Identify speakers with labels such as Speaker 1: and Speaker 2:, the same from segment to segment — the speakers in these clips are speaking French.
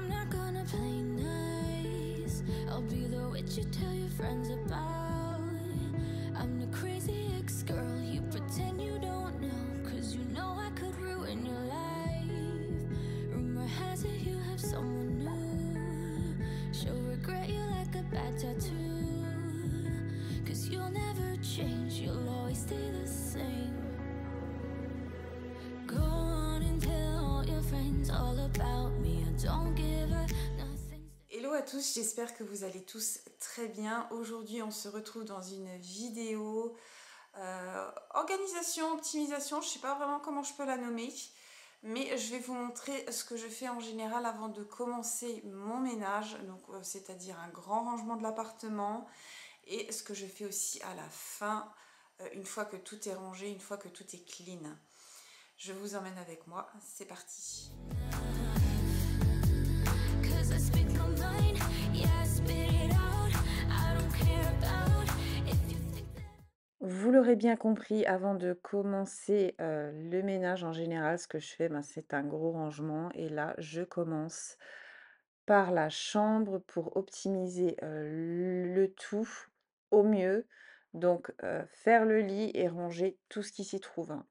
Speaker 1: I'm not gonna play nice. I'll be the witch you tell your friends about. I'm the crazy ex-girl you pretend you don't know, 'cause you know I could ruin your life. Rumor has it you have someone new. She'll regret you like a bad tattoo, 'cause you'll never change, you'll always stay the same. Go on and tell all your friends all about me. I don't give a nothing.
Speaker 2: Hello à tous, j'espère que vous allez tous très bien. Aujourd'hui on se retrouve dans une vidéo organisation, optimisation, je ne sais pas vraiment comment je peux la nommer, mais je vais vous montrer ce que je fais en général avant de commencer mon ménage, donc c'est-à-dire un grand rangement de l'appartement, et ce que je fais aussi à la fin, une fois que tout est rangé, une fois que tout est clean. Je vous emmène avec moi, c'est parti. Vous l'aurez bien compris, avant de commencer le ménage en général, ce que je fais, c'est un gros rangement. Et là, je commence par la chambre pour optimiser le tout au mieux. Donc, faire le lit et ranger tout ce qui s'y trouve, hein.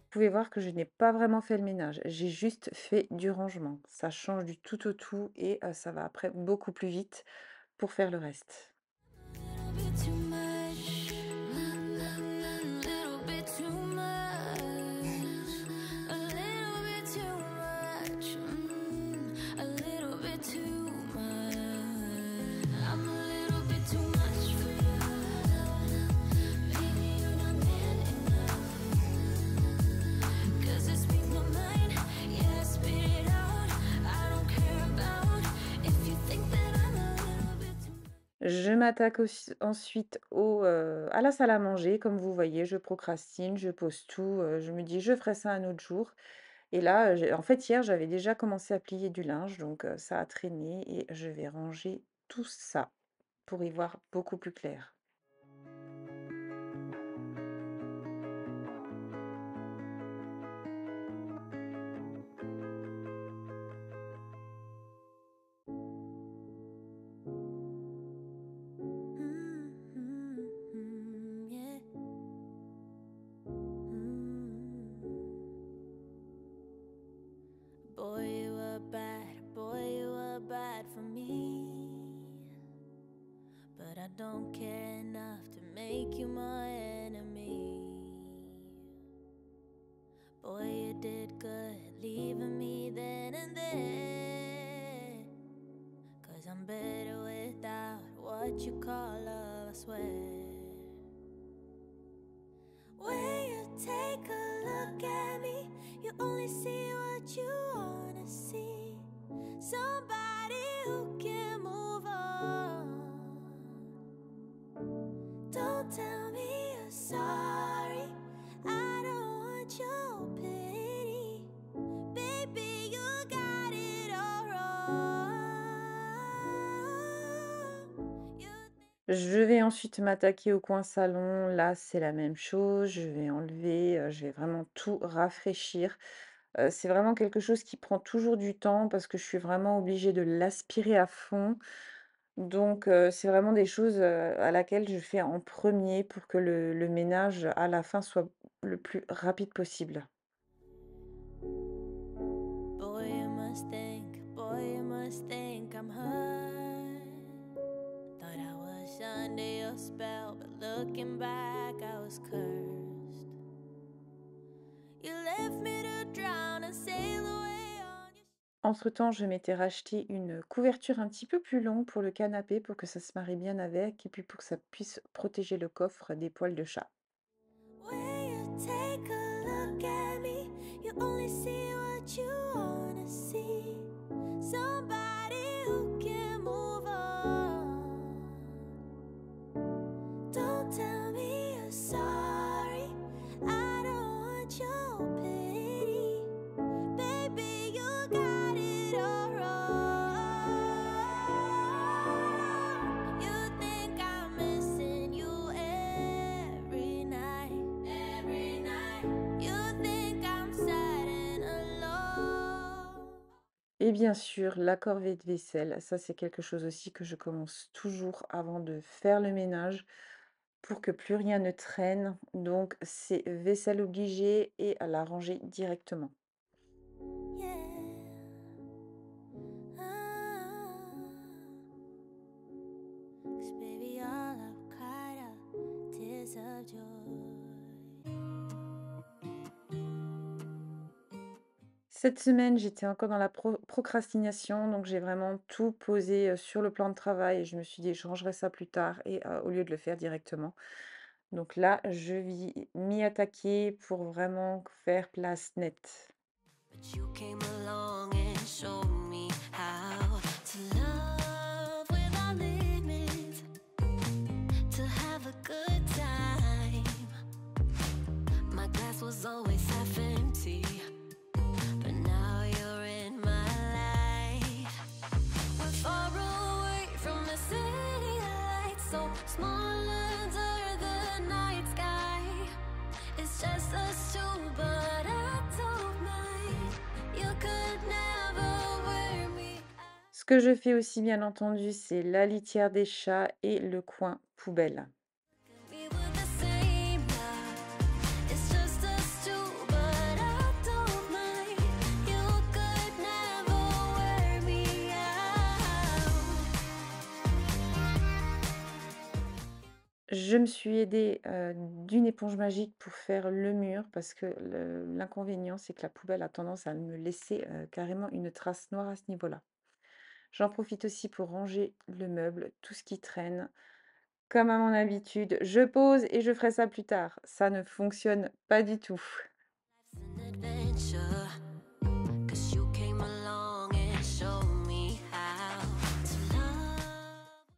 Speaker 2: Vous pouvez voir que je n'ai pas vraiment fait le ménage, j'ai juste fait du rangement. Ça change du tout au tout et ça va après beaucoup plus vite pour faire le reste. Je m'attaque ensuite à la salle à manger. Comme vous voyez, je procrastine, je pose tout. Je me dis, je ferai ça un autre jour. Et là, en fait, hier, j'avais déjà commencé à plier du linge, donc ça a traîné. Et je vais ranger tout ça pour y voir beaucoup plus clair.
Speaker 1: But I don't care enough to make you my enemy. Boy, you did good leaving me then and there. 'Cause I'm better without what you call love, I swear. When you take a look at me, you only see what you wanna see. Somebody who can move on. Don't tell me you're sorry, I don't want your pity. Baby, you got it all wrong.
Speaker 2: Je vais ensuite m'attaquer au coin salon. Là, c'est la même chose. Je vais enlever, je vais vraiment tout rafraîchir. C'est vraiment quelque chose qui prend toujours du temps parce que je suis vraiment obligée de l'aspirer à fond. Donc, c'est vraiment des choses, à laquelle je fais en premier pour que le ménage à la fin soit le plus rapide possible.
Speaker 1: Boy, you must think I'm hurt. Thought I was under your spell, but looking back, I was cursed. You left me to drown and sail away on your...
Speaker 2: entre-temps, je m'étais racheté une couverture un petit peu plus longue pour le canapé pour que ça se marie bien avec et puis pour que ça puisse protéger le coffre des poils de chat.
Speaker 1: When you take a look at me, you only see what you wanna see. Somebody who can move on. Don't tell me you're sorry. I don't want your pity. Baby, you got it all wrong. You think I'm missing you every night. Every night. You think I'm sad and alone.
Speaker 2: Et bien sûr, la corvée de vaisselle, ça c'est quelque chose aussi que je commence toujours avant de faire le ménage pour que plus rien ne traîne. Donc c'est vaisselle obligée et à la ranger directement.
Speaker 1: Yeah. Ah. 'Cause baby, all I've cried are tears of joy.
Speaker 2: Cette semaine, j'étais encore dans la procrastination, donc j'ai vraiment tout posé sur le plan de travail et je me suis dit, je rangerai ça plus tard et au lieu de le faire directement. Donc là, je vais m'y attaquer pour vraiment faire place nette.
Speaker 1: But you came along and showed me how to love without limits, to have a good time. My glass was always half empty, but now you're in my life. We're far away from the city lights, so small under the night sky. It's just us two, but I don't mind. You could never wear me out.
Speaker 2: Ce que je fais aussi, bien entendu, c'est la litière des chats et le coin poubelle.
Speaker 1: We were the same love. It's just us two, but I don't mind. You could never wear me out.
Speaker 2: Je me suis aidée d'une éponge magique pour faire le mur parce que l'inconvénient, c'est que la poubelle a tendance à me laisser carrément une trace noire à ce niveau-là. J'en profite aussi pour ranger le meuble, tout ce qui traîne. Comme à mon habitude, je pose et je ferai ça plus tard. Ça ne fonctionne pas du tout.
Speaker 1: Life's an adventure, 'cause you came along and showed me how to love.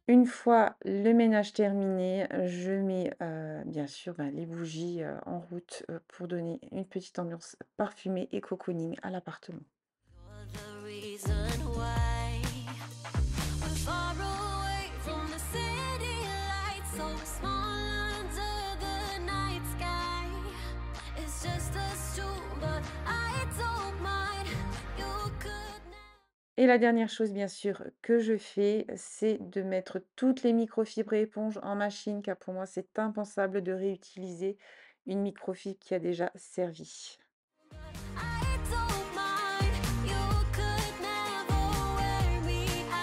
Speaker 2: Une fois le ménage terminé, je mets bien sûr les bougies en route pour donner une petite ambiance parfumée et cocooning à l'appartement.
Speaker 1: You're the reason why we're far away from the city lights, so small under the night sky. It's just us two, but I don't mind. You could never.
Speaker 2: Et la dernière chose, bien sûr, que je fais, c'est de mettre toutes les microfibres et éponges en machine, car pour moi, c'est impensable de réutiliser une microfibre qui a déjà servi.
Speaker 1: I don't mind. You could never wear me out.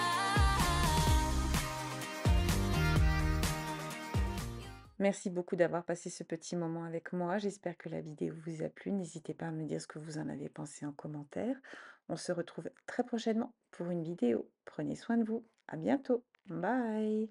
Speaker 2: Merci beaucoup d'avoir passé ce petit moment avec moi. J'espère que la vidéo vous a plu. N'hésitez pas à me dire ce que vous en avez pensé en commentaire. On se retrouve très prochainement pour une vidéo. Prenez soin de vous. À bientôt. Bye.